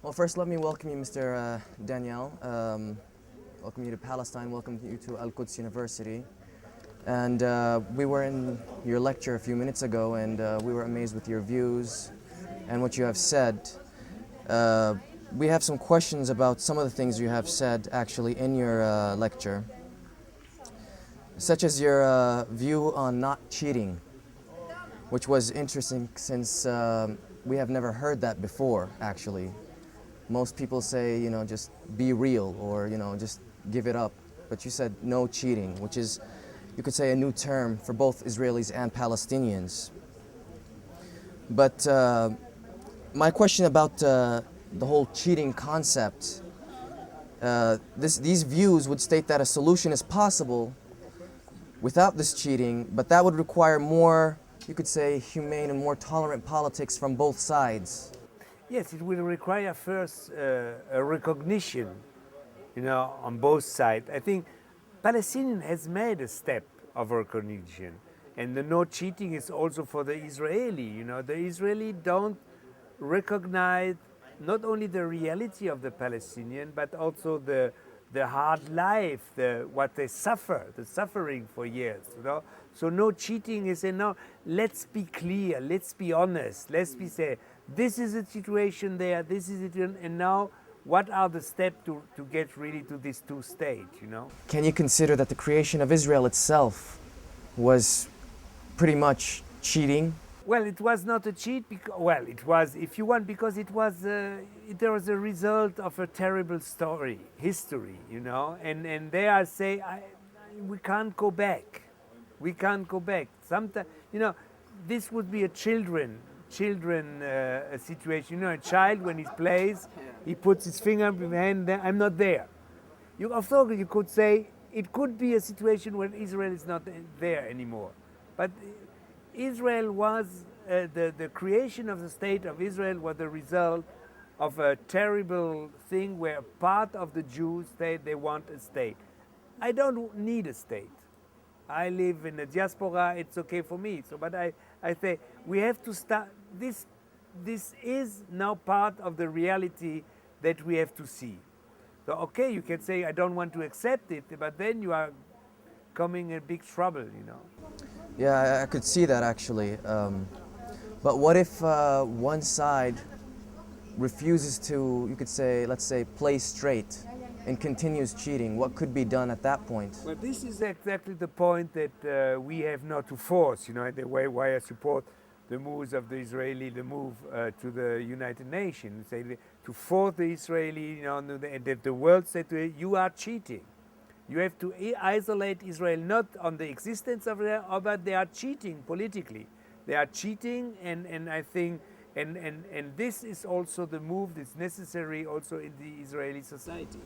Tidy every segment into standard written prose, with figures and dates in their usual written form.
Well, first let me welcome you, Mr. Daniel. Welcome you to Palestine, welcome you to Al-Quds University. And we were in your lecture a few minutes ago, and we were amazed with your views and what you have said. We have some questions about some of the things you have said actually in your lecture, such as your view on not cheating, which was interesting since we have never heard that before, actually. Most people say, just be real or, just give it up. But you said no cheating, which is, you could say, a new term for both Israelis and Palestinians. But my question about the whole cheating concept, these views would state that a solution is possible without this cheating, but that would require more, you could say, humane and more tolerant politics from both sides. Yes, it will require first a recognition, on both sides. I think Palestinian has made a step of recognition, and the no cheating is also for the Israeli. The Israeli don't recognize not only the reality of the Palestinian, but also the hard life, what they suffer, the suffering for years. So no cheating is no. Let's be clear. Let's be honest. Let's be say. This is the situation there, this is it, and now what are the steps to get really to this two-state, Can you consider that the creation of Israel itself was pretty much cheating? Well, it was not a cheat, it was, if you want, because it was a result of a terrible history, and they are saying, we can't go back. We can't go back. Sometimes, this would be a children situation. A child, when he plays, he puts his finger in the hand, I'm not there. Of course, you could say it could be a situation where Israel is not there anymore. But Israel was, the creation of the state of Israel was the result of a terrible thing where part of the Jews say they want a state. I don't need a state. I live in the diaspora, it's okay for me. But I say we have to start, this is now part of the reality that we have to see. So okay, you can say I don't want to accept it, but then you are coming in big trouble, Yeah, I could see that actually. But what if one side refuses to, you could say, let's say, play straight and continues cheating? What could be done at that point? Well, this is exactly the point that we have not to force, the way why I support the moves of the Israeli, the move to the United Nations, say, to force the Israeli, and that the world said to it, you are cheating. You have to isolate Israel not on the existence of it, but they are cheating politically. They are cheating, and I think, and this is also the move that's necessary also in the Israeli society.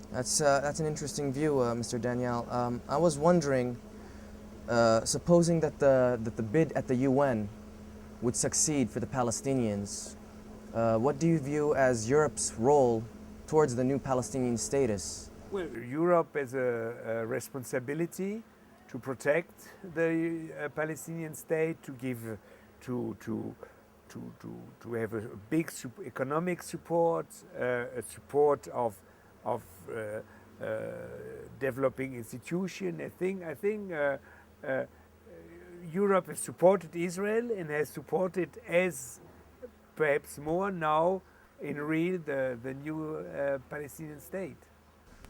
That's an interesting view, Mr. Daniel. I was wondering, supposing that the bid at the UN would succeed for the Palestinians, what do you view as Europe's role towards the new Palestinian status? Well, Europe has a responsibility to protect the Palestinian state, to give, to have a big economic support, a support of developing institution. I think Europe has supported Israel and has supported as perhaps more now in real the new Palestinian state.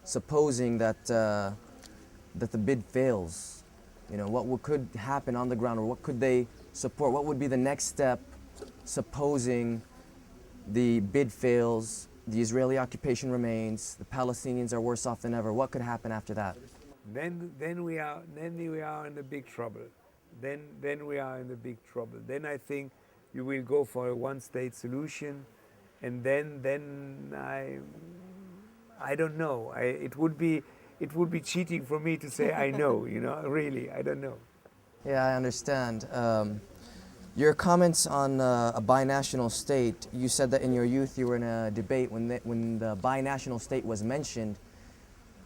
Supposing that the bid fails, what could happen on the ground, or what could they support? What would be the next step, supposing the bid fails, the Israeli occupation remains, the Palestinians are worse off than ever? What could happen after that? Then we are in the big trouble. Then we are in the big trouble. Then I think you will go for a one-state solution, and then I don't know. It would be cheating for me to say I know. Really, I don't know. Yeah, I understand. Your comments on a binational state, you said that in your youth you were in a debate when the binational state was mentioned.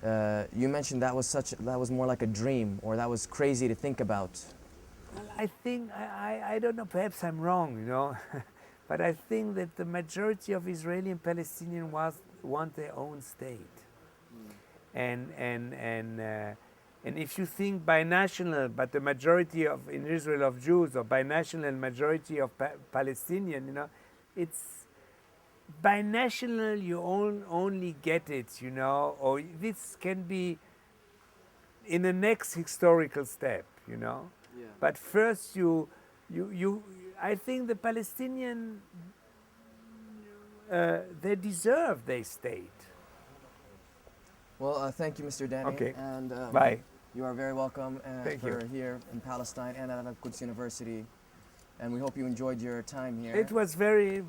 You mentioned that was more like a dream, or that was crazy to think about. I think, I don't know, perhaps I'm wrong, But I think that the majority of Israeli and Palestinian want their own state. And if you think binational, but the majority in Israel of Jews, or binational majority of Palestinian, you know, it's binational. You only get it, you know, or this can be in the next historical step, you know. Yeah. But first, I think the Palestinian they deserve their state. Well, thank you, Mr. Danny. Okay. And Bye. you are very welcome Thank you. here in Palestine and at Al-Quds University. And we hope you enjoyed your time here. It was very,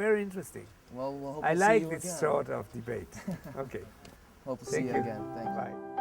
very interesting. Well, we'll hope I to see like you this again. sort of debate. Okay. Hope to see Thank you you. again. Thank you. Bye.